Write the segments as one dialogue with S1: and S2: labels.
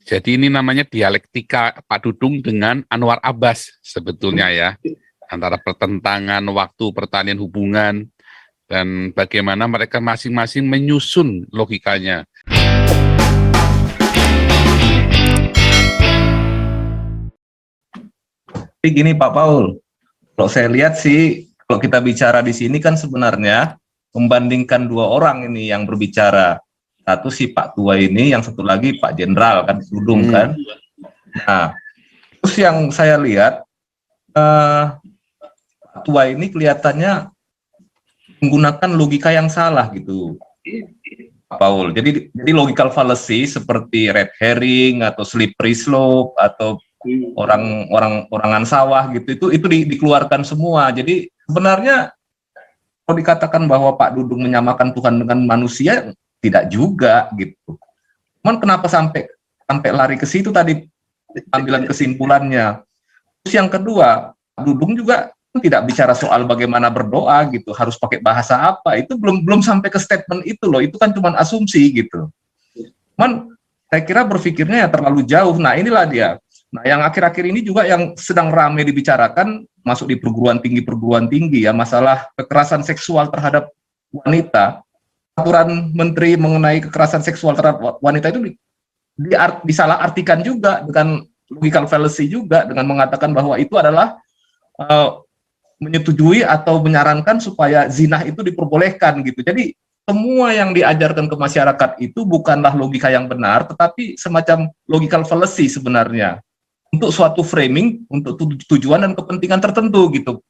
S1: Jadi ini namanya dialektika Pak Dudung dengan Anwar Abbas sebetulnya ya, antara pertentangan waktu pertalian hubungan dan bagaimana mereka masing-masing menyusun logikanya.
S2: Tapi gini Pak Paul, kalau saya lihat sih, kalau kita bicara di sini kan sebenarnya membandingkan dua orang ini yang berbicara. Satu si Pak Tua ini, yang satu lagi Pak Jenderal kan, Dudung kan. Nah, terus yang saya lihat, Pak Tua ini kelihatannya menggunakan logika yang salah gitu, Pak Paul. Jadi logical fallacy seperti red herring atau slippery slope atau orangan sawah gitu itu dikeluarkan semua. Jadi sebenarnya kalau dikatakan bahwa Pak Dudung menyamakan Tuhan dengan manusia, tidak juga gitu. Cuman kenapa sampai lari ke situ tadi ambilan kesimpulannya. Terus yang kedua, Pak Dudung juga tidak bicara soal bagaimana berdoa gitu, harus pakai bahasa apa. Itu belum sampai ke statement itu loh. Itu kan cuma asumsi gitu. Cuman saya kira berpikirnya ya terlalu jauh. Nah, inilah dia. Nah, yang akhir-akhir ini juga yang sedang ramai dibicarakan, masuk di perguruan tinggi ya, masalah kekerasan seksual terhadap wanita. Aturan menteri mengenai kekerasan seksual terhadap wanita itu disalahartikan juga dengan logical fallacy juga, dengan mengatakan bahwa itu adalah menyetujui atau menyarankan supaya zina itu diperbolehkan gitu. Jadi semua yang diajarkan ke masyarakat itu bukanlah logika yang benar, tetapi semacam logical fallacy sebenarnya, untuk suatu framing, untuk tujuan dan kepentingan tertentu gitu,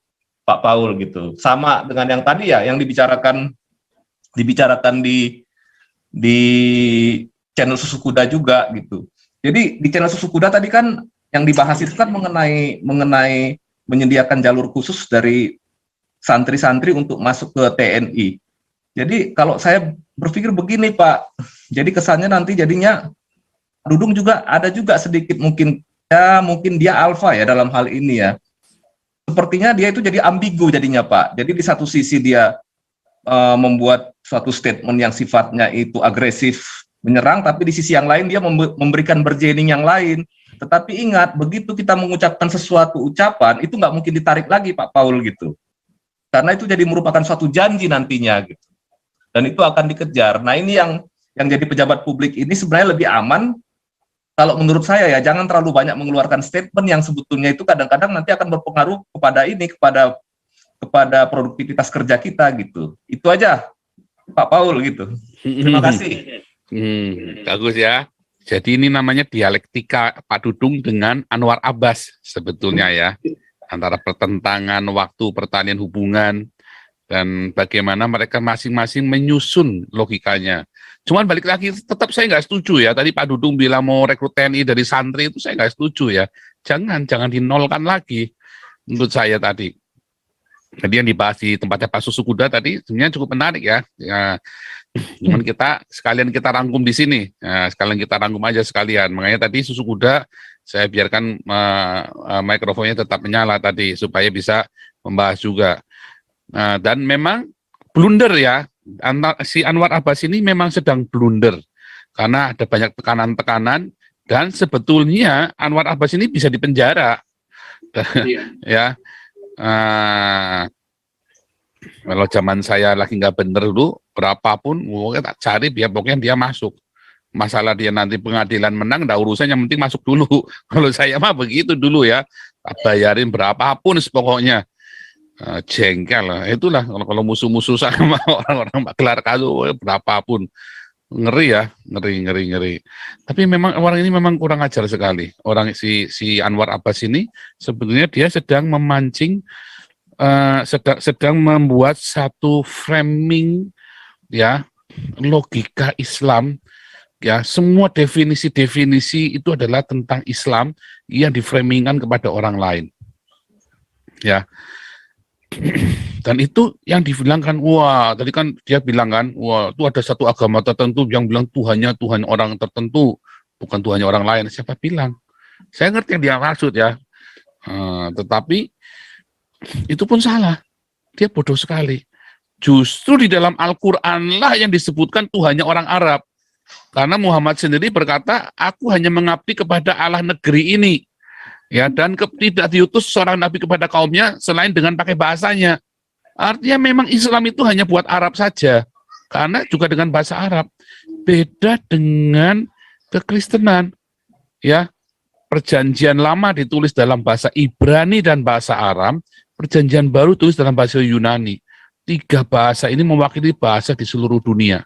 S2: Pak Paul gitu. Sama dengan yang tadi ya, yang dibicarakan di channel Susu Kuda juga gitu. Jadi di channel Susu Kuda tadi kan yang dibahas itu kan mengenai menyediakan jalur khusus dari santri-santri untuk masuk ke TNI. Jadi kalau saya berpikir begini Pak, jadi kesannya nanti jadinya Dudung juga ada juga sedikit mungkin dia alfa ya dalam hal ini ya. Sepertinya dia itu jadi ambigu jadinya Pak. Jadi di satu sisi dia membuat suatu statement yang sifatnya itu agresif, menyerang, tapi di sisi yang lain dia memberikan bargaining yang lain. Tetapi ingat, begitu kita mengucapkan sesuatu ucapan, itu nggak mungkin ditarik lagi Pak Paul gitu. Karena itu jadi merupakan suatu janji nantinya gitu. Dan itu akan dikejar. Nah ini yang jadi pejabat publik ini sebenarnya lebih aman. Kalau menurut saya ya, jangan terlalu banyak mengeluarkan statement yang sebetulnya itu kadang-kadang nanti akan berpengaruh kepada produktivitas kerja kita gitu. Itu aja Pak Paul gitu. Terima kasih.
S1: Bagus ya. Jadi ini namanya dialektika Pak Dudung dengan Anwar Abbas sebetulnya ya, antara pertentangan waktu pertalian hubungan dan bagaimana mereka masing-masing menyusun logikanya. Cuman balik lagi, tetap saya nggak setuju ya. Tadi Pak Dudung bilang mau rekrut TNI dari santri, itu saya nggak setuju ya. Jangan dinolkan lagi menurut saya tadi. Jadi yang dibahas di tempatnya Pak Susu Kuda tadi sebenarnya cukup menarik ya. Cuman sekalian kita rangkum di sini. Sekalian kita rangkum aja sekalian. Makanya tadi Susu Kuda saya biarkan mikrofonnya tetap menyala tadi supaya bisa membahas juga. Dan memang blunder ya. Si Anwar Abbas ini memang sedang blunder karena ada banyak tekanan-tekanan dan sebetulnya Anwar Abbas ini bisa dipenjara. Ya. Kalau zaman saya lagi nggak bener dulu, berapapun kita cari pokoknya dia masuk. Masalah dia nanti pengadilan menang, nggak urusan, yang penting masuk dulu. Kalau saya mah begitu dulu ya, bayarin berapapun pokoknya. Jengkel lah, itulah kalau musuh-musuh sama orang-orang gelar kasu berapapun, ngeri ya, ngeri. Tapi memang orang ini memang kurang ajar sekali. Orang si Anwar Abbas ini sebetulnya dia sedang memancing, sedang membuat satu framing ya, logika Islam ya, semua definisi itu adalah tentang Islam yang diframingan kepada orang lain ya. Dan itu yang dibilangkan, wah tadi kan dia bilang kan, wah itu ada satu agama tertentu yang bilang Tuhan orang tertentu, bukan Tuhannya orang lain. Siapa bilang? Saya ngerti yang dia maksud ya, tetapi itu pun salah. Dia bodoh sekali. Justru di dalam Al-Quran lah yang disebutkan Tuhannya orang Arab. Karena Muhammad sendiri berkata, aku hanya mengabdi kepada Allah negeri ini. Ya, dan tidak diutus seorang nabi kepada kaumnya selain dengan pakai bahasanya. Artinya memang Islam itu hanya buat Arab saja. Karena juga dengan bahasa Arab. Beda dengan kekristenan. Ya, Perjanjian Lama ditulis dalam bahasa Ibrani dan bahasa Aram, Perjanjian Baru tulis dalam bahasa Yunani. 3 bahasa ini mewakili bahasa di seluruh dunia.